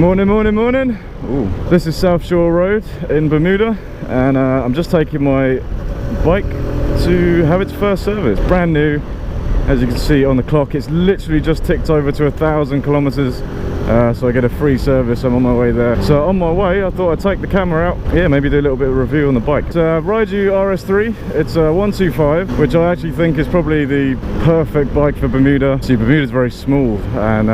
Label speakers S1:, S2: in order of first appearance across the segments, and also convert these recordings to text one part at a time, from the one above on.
S1: Morning, morning, morning. Ooh. This is South Shore Road in Bermuda, and I'm just taking my bike to have its first service. Brand new, as you can see on the clock. It's literally just ticked over to 1,000 kilometers, so I get a free service. I'm on my way there. So on my way, I thought I'd take the camera out, maybe do a little bit of review on the bike. It's a Rieju RS3. It's a 125, which I actually think is probably the perfect bike for Bermuda. See, Bermuda's very small, and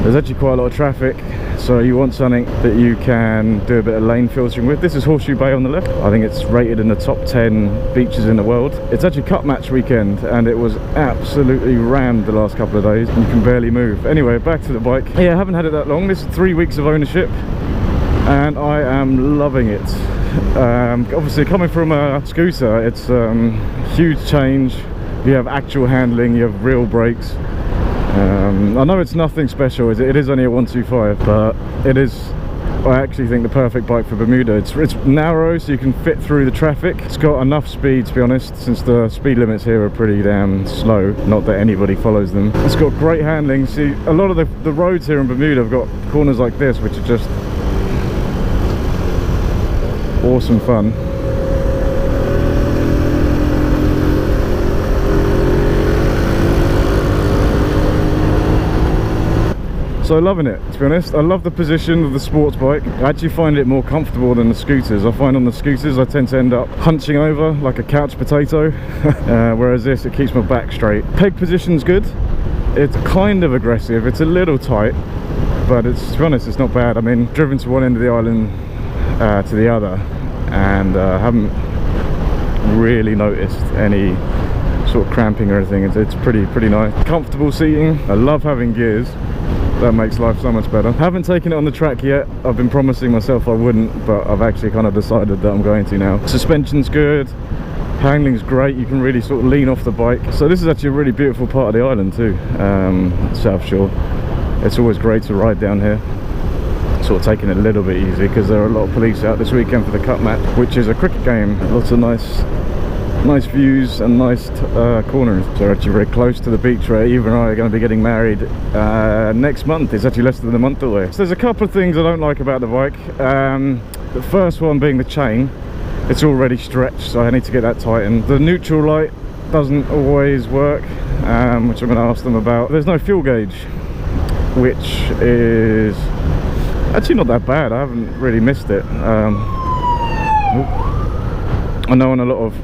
S1: there's actually quite a lot of traffic, so you want something that you can do a bit of lane filtering with. This is Horseshoe Bay on the left. I think it's rated in the top 10 beaches in the world. It's actually cut match weekend, and it was absolutely rammed the last couple of days. You can barely move. Anyway, back to the bike. Yeah, I haven't had it that long. This is 3 weeks of ownership, and I am loving it. Obviously, coming from a scooter, it's huge change. You have actual handling, you have real brakes. I know it's nothing special, it is only a 125, but it is, I actually think, the perfect bike for Bermuda. It's narrow, so you can fit through the traffic. It's got enough speed, to be honest, since the speed limits here are pretty damn slow. Not that anybody follows them. It's got great handling. See, a lot of the roads here in Bermuda have got corners like this, which are just awesome fun. So loving it, to be honest. I love the position of the sports bike. I actually find it more comfortable than the scooters. I find on the scooters I tend to end up hunching over like a couch potato, whereas this, it keeps my back straight. Peg position's good. It's kind of aggressive, it's a little tight, but it's, to be honest, it's not bad. I mean, driven to one end of the island to the other, and haven't really noticed any sort of cramping or anything. It's pretty nice. Comfortable seating. I love having gears. That makes life so much better. Haven't taken it on the track yet. I've been promising myself I wouldn't, but I've actually kind of decided that I'm going to now. Suspension's good, handling's great. You can really sort of lean off the bike. So this is actually a really beautiful part of the island too, South Shore. It's always great to ride down here. Sort of taking it a little bit easy because there are a lot of police out this weekend for the cup match, which is a cricket game. Lots of nice views and nice corners. So we're actually very close to the beach where Eve and I are going to be getting married next month. It's actually less than a month away. So there's a couple of things I don't like about the bike. The first one being the chain. It's already stretched, so I need to get that tightened. The neutral light doesn't always work, which I'm going to ask them about. There's no fuel gauge, which is actually not that bad. I haven't really missed it. I know on a lot of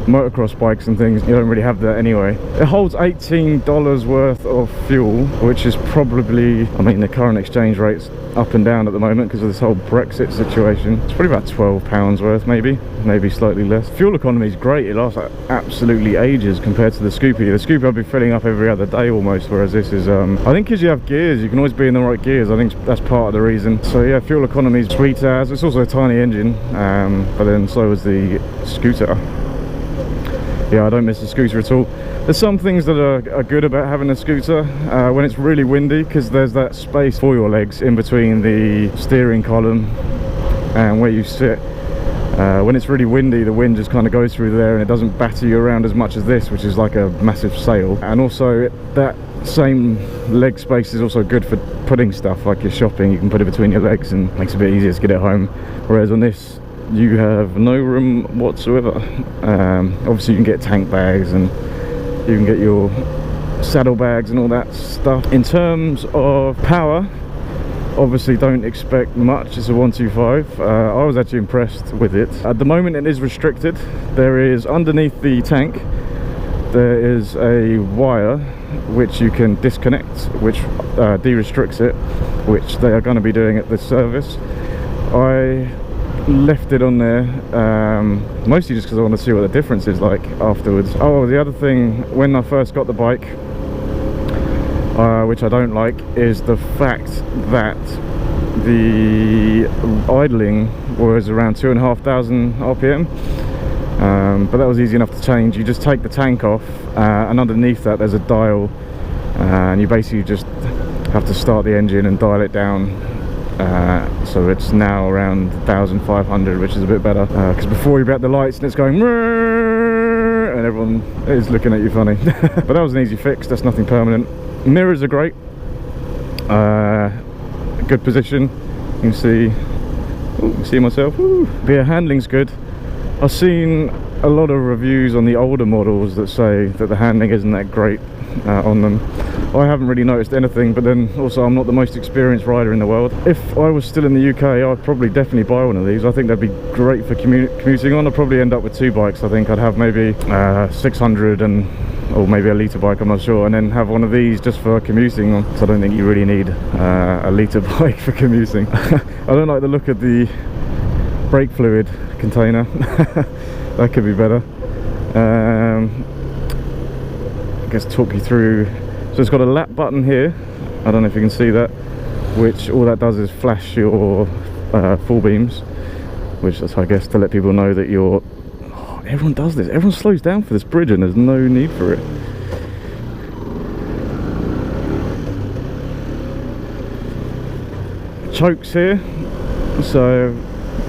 S1: motocross bikes and things you don't really have that anyway. It holds $18 worth of fuel, which is probably, I mean, the current exchange rate's up and down at the moment because of this whole Brexit situation. It's probably about £12 worth, maybe slightly less. Fuel economy is great. It lasts like absolutely ages compared to the Scoopy. The Scoopy I'll be filling up every other day almost, whereas this is I think because you have gears, you can always be in the right gears. I think that's part of the reason. So yeah, fuel economy is sweet as. It's also a tiny engine, but then so is the scooter. Yeah, I don't miss the scooter at all. There's some things that are good about having a scooter when it's really windy, because there's that space for your legs in between the steering column and where you sit. When it's really windy, the wind just kind of goes through there and it doesn't batter you around as much as this, which is like a massive sail. And also that same leg space is also good for putting stuff like your shopping. You can put it between your legs and makes it a bit easier to get it home, whereas on this you have no room whatsoever. Obviously you can get tank bags and you can get your saddlebags and all that stuff. In terms of power, obviously don't expect much. It's a 125. I was actually impressed with it. At the moment it is restricted. There is, underneath the tank, there is a wire which you can disconnect, which de-restricts it, which they are going to be doing at this service. I left it on there mostly just because I want to see what the difference is like afterwards. Oh, the other thing, when I first got the bike, which I don't like, is the fact that the idling was around 2,500 RPM, but that was easy enough to change. You just take the tank off, and underneath that there's a dial, and you basically just have to start the engine and dial it down. So it's now around 1,500, which is a bit better, because before you be at the lights and it's going and everyone is looking at you funny. But that was an easy fix. That's nothing permanent. Mirrors are great. good position. You can see myself. Woo. But yeah, handling's good. I've seen a lot of reviews on the older models that say that the handling isn't that great on them. I haven't really noticed anything, but then also I'm not the most experienced rider in the world. If I was still in the UK, I'd probably definitely buy one of these. I think they'd be great for commuting on. I'd probably end up with two bikes. I think I'd have maybe 600 or maybe a litre bike, I'm not sure, and then have one of these just for commuting on. So I don't think you really need a litre bike for commuting. I don't like the look of the brake fluid container. That could be better. I guess talk you through. So it's got a lap button here. I don't know if you can see that, which all that does is flash your full beams, which is, I guess, to let people know that you're... Oh, everyone does this. Everyone slows down for this bridge and there's no need for it. Chokes here. So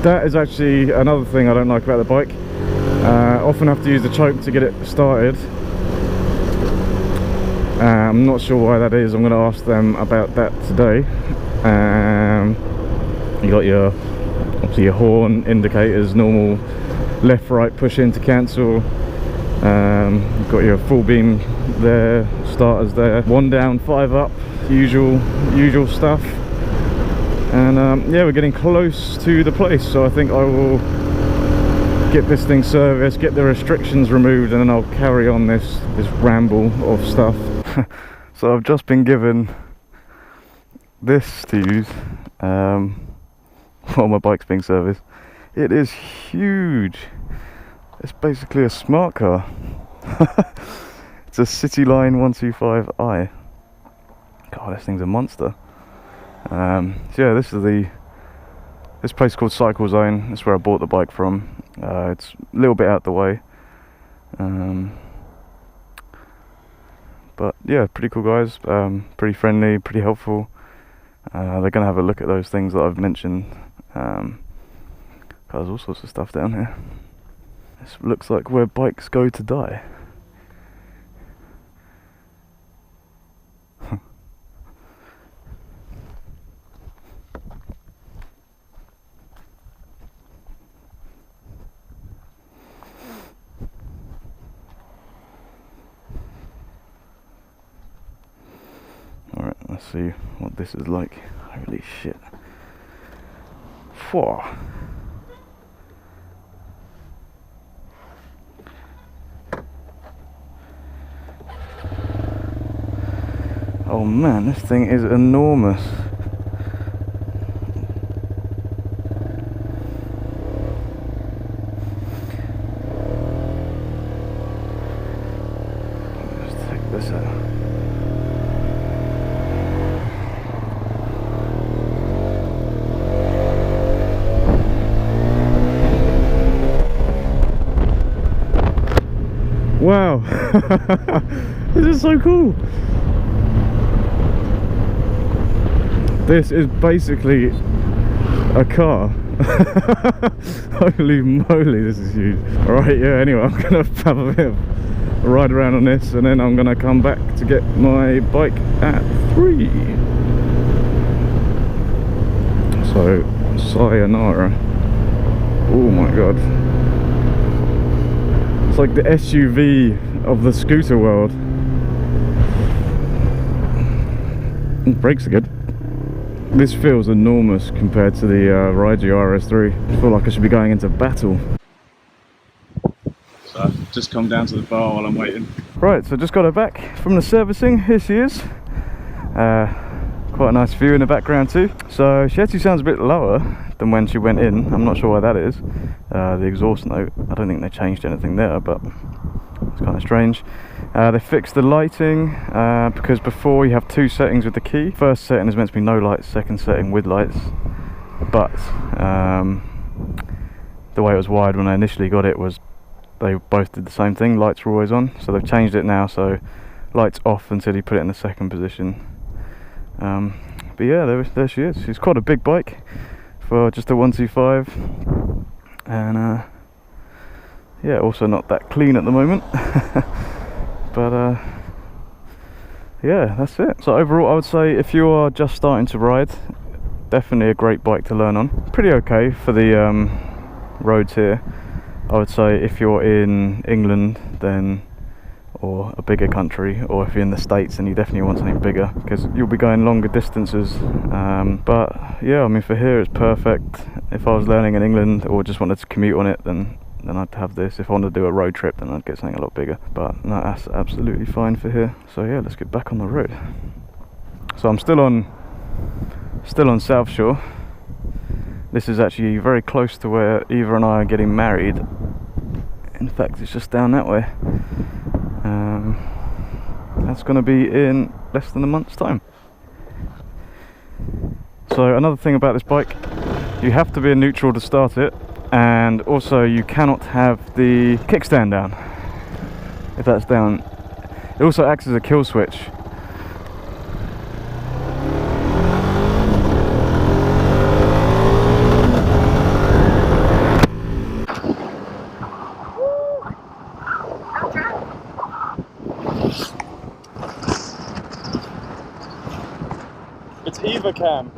S1: that is actually another thing I don't like about the bike. Often have to use the choke to get it started. I'm not sure why that is. I'm going to ask them about that today. You got your, obviously, your horn indicators, normal left, right, push in to cancel. You've got your full beam there, starters there, 1 down, 5 up, usual stuff. And yeah, we're getting close to the place, so I think I will get this thing serviced, get the restrictions removed, and then I'll carry on this ramble of stuff. So I've just been given this to use while my bike's being serviced. It is huge. It's basically a smart car. It's a Cityline 125i. God, this thing's a monster. So yeah, this place called Cycle Zone. That's where I bought the bike from. It's a little bit out the way. But yeah, pretty cool guys, pretty friendly, pretty helpful. They're gonna have a look at those things that I've mentioned. There's all sorts of stuff down here. This looks like where bikes go to die. Alright, let's see what this is like. Holy shit. Whoa. Oh man, this thing is enormous. Let's take this out. Wow, this is so cool. This is basically a car. Holy moly, this is huge. Alright, yeah, anyway, I'm gonna have a bit of a ride around on this and then I'm gonna come back to get my bike at 3. So, sayonara. Oh my god. It's like the SUV of the scooter world. The brakes are good. This feels enormous compared to the Rieju RS3. I feel like I should be going into battle. So I've just come down to the bar while I'm waiting. Right, so just got her back from the servicing. Here she is. Quite a nice view in the background too. So she actually sounds a bit lower than when she went in. I'm not sure why that is. The exhaust note, I don't think they changed anything there, but it's kind of strange. They fixed the lighting because before you have 2 settings with the key. First setting is meant to be no lights, second setting with lights. But the way it was wired when I initially got it was they both did the same thing. Lights were always on, so they've changed it now, so lights off until you put it in the second position. But yeah, there she is. She's quite a big bike for just a 125, and yeah, also not that clean at the moment. But yeah, that's it. So overall, I would say if you are just starting to ride, definitely a great bike to learn on. Pretty okay for the roads here. I would say if you're in England then, or a bigger country, or if you're in the States, then you definitely want something bigger because you'll be going longer distances. But yeah, I mean for here it's perfect. If I was learning in England or just wanted to commute on it, then I'd have this. If I wanted to do a road trip, then I'd get something a lot bigger. But no, that's absolutely fine for here. So yeah, let's get back on the road. So I'm still on South Shore. This is actually very close to where Eva and I are getting married. In fact, it's just down that way. That's going to be in less than a month's time. So another thing about this bike, you have to be in neutral to start it, and also you cannot have the kickstand down. If that's down, it also acts as a kill switch. It's Eva cam.